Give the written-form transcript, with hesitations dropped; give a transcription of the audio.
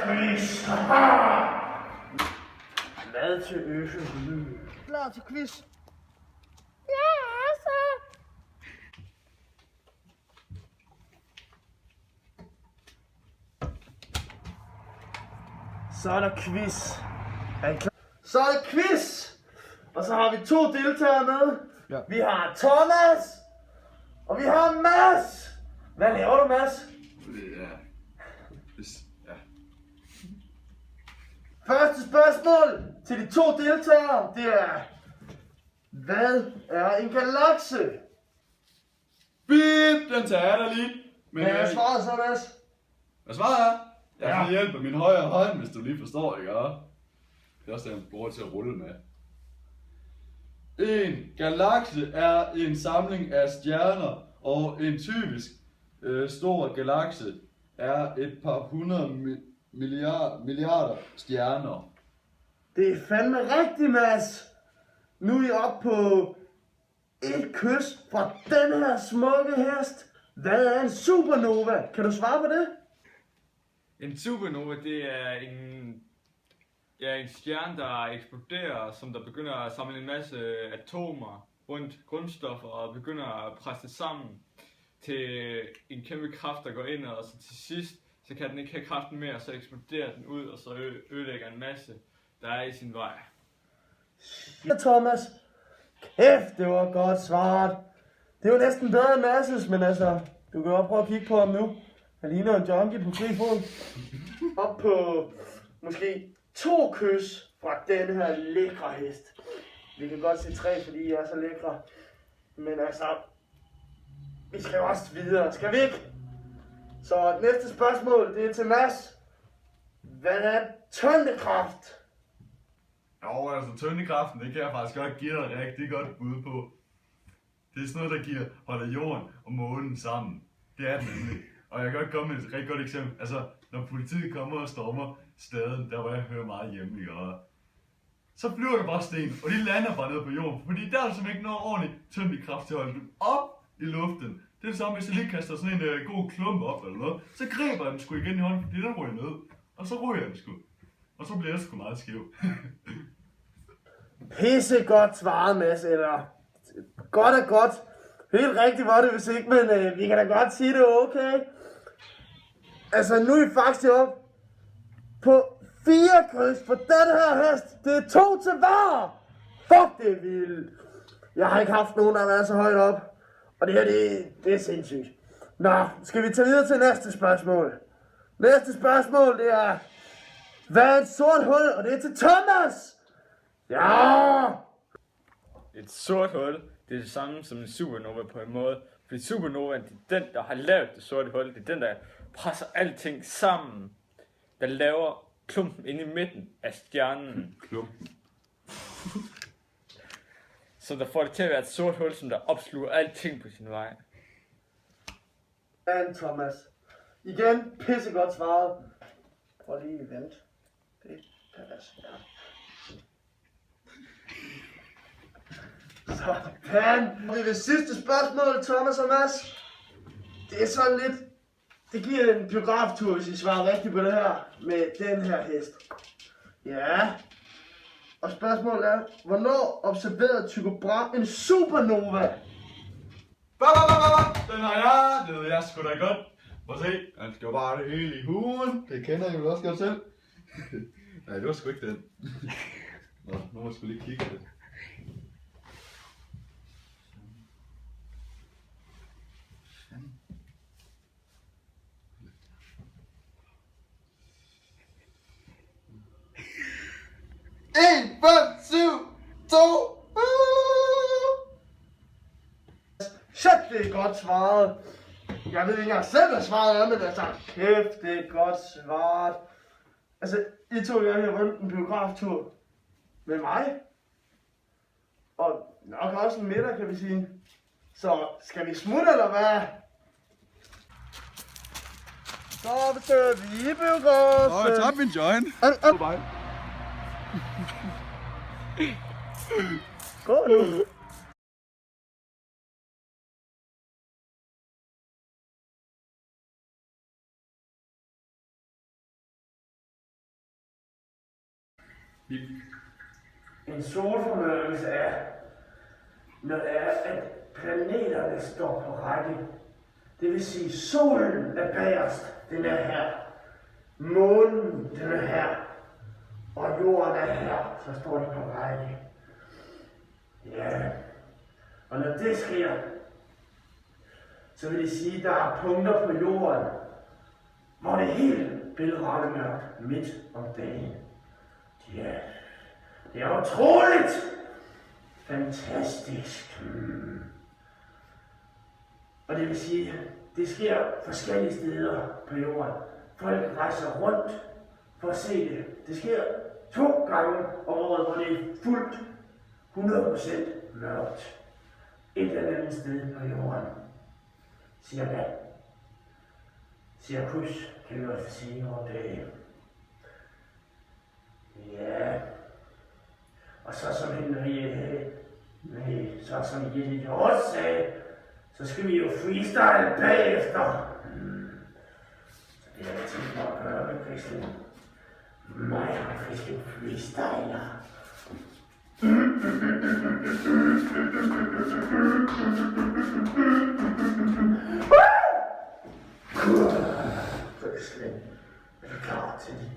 quiz. Mad til Øse. Klar til quiz. Ja, så. Så er der quiz. Er I klar? Så er der quiz. Og så har vi 2 deltagere med. Ja. Vi har Thomas. Og vi har Mads. Hvad laver du, Mads? Ja. Første spørgsmål til de 2 deltagere, det er: hvad er en galakse? Bip, den tager jeg da lige. Men Hvad er svaret så, Mads? hvad svarer jeg? Jeg Ja. får hjælp af min højre hånd, hvis du lige forstår, ikke? Det er også det, jeg bruger til at rulle med. En galakse er en samling af stjerner, og en typisk stor galakse er et par hundrede milliarder stjerner. Det er fandme rigtigt, Mads. Nu er I oppe på et kys fra den her smukke hest. Hvad er en supernova? Kan du svare på det? En supernova, det er en stjerne, der eksploderer, som der begynder at samle en masse atomer rundt grundstoffer og begynder at presse det sammen til en kæmpe kraft, der går ind, og så til sidst, så kan den ikke have kraften mere, så eksploderer den ud, og så ødelægger en masse, der er i sin vej. Ja, Thomas. Kæft, det var godt svaret. Det var næsten bedre end Mads', men altså, du kan godt prøve at kigge på ham nu. Han ligner en junkie på fri fod. Op på måske 2 kys fra den her lækre hest. Vi kan godt se 3, fordi I er så lækre. Men altså, vi skal jo også videre, skal vi ikke? Så næste spørgsmål, det er til Mads. Hvad er tyngdekraft? Jo, altså tyndekraften, det kan jeg faktisk godt give dig rigtig godt bud på. Det er sådan noget, der holder jorden og månen sammen. Det er det nemlig. Og jeg kan godt komme med et rigtig godt eksempel. Altså, når politiet kommer og stormer staden, der hvor jeg hører meget hjemme, ikke? Og så flyver der bare sten, og de lander bare ned på jorden. Fordi der er der simpelthen ikke noget ordentligt tyngdekraft til at holde dem op i luften. Det er det samme, hvis jeg lige kaster sådan en god klump op eller noget. Så griber jeg den sgu igen i hånden, fordi den ryger ned. Og så ryger den sgu. Og så bliver det sgu meget skæv. Pisse godt svaret, Mads, eller godt er godt. Helt rigtigt var det, hvis ikke, men vi kan da godt sige det okay. Altså, nu er I faktisk op på 4 kryds på den her hest. Det er 2 til hver. Fuck, det er vildt. Jeg har ikke haft nogen, der har været så højt op. Og det her, det er sindssygt. Nå, skal vi tage videre til næste spørgsmål. Næste spørgsmål, det er: hvad er et sort hul? Og det er til Thomas. Ja! Et sort hul, det er det samme som en supernova på en måde. Fordi supernovaen, det er den, der har lavet det sorte hul. Det er den, der presser alting sammen. Der laver klumpen inde i midten af stjernen. Klumpen. Så der får det til at være et sort hul, som der opsluger alting på sin vej. And Thomas. Igen, pissegodt svaret. Prøv lige at vente. Det passer. Ja. Sådan. Det er det sidste spørgsmål, Thomas og Mads. Det er sådan lidt... Det giver en biograftur, hvis I svarer rigtigt på det her med den her hest. Ja. Og spørgsmålet er: hvornår observerede Tycho Brahe en supernova? Den har jeg, det ved jeg sgu da godt. Prøv at se, han skal jo bare det hele i hugen. Det kender I jo også godt selv. Nej, det var sgu ikke den. Nå, nu må jeg sgu lige kigge lidt. En, 5, 7, 2. Shit, det er godt svaret. Jeg ved ikke engang selv, hvad svaret er, men altså, kæft, det er godt svaret. Altså, I to jeg har rundt en biograftur med mig. Og nok også en middag, kan vi sige. Så skal vi smutte, eller hvad? Så besøger vi i biografen. Tag min joint. Bye. Gå nu. Vildt. En solformørkelse er, når det er, at planeterne står på række. Det vil sige, solen er bagerst, den er her. Månen, den er her. Og jorden er her, så står de på række. Ja, og når det sker, så vil det sige, at der er punkter på jorden, hvor det er helt bælragende midt om dagen. Ja, det er utroligt! Fantastisk. Og det vil sige, det sker forskellige steder på jorden. Folk rejser rundt for at se det. Det sker 2 gange om året, hvor det er fuldt 100% mørkt. Et eller andet sted på jorden. Cirka. Cirkus kan vi også sige over dage. Ja. Og så som Jette Hjort sagde, så skal vi jo freestyle bagefter. Så det er jeg tænkt mig at gøre med Christian. Mig og Christian freestyler. Christian, er du klar til det?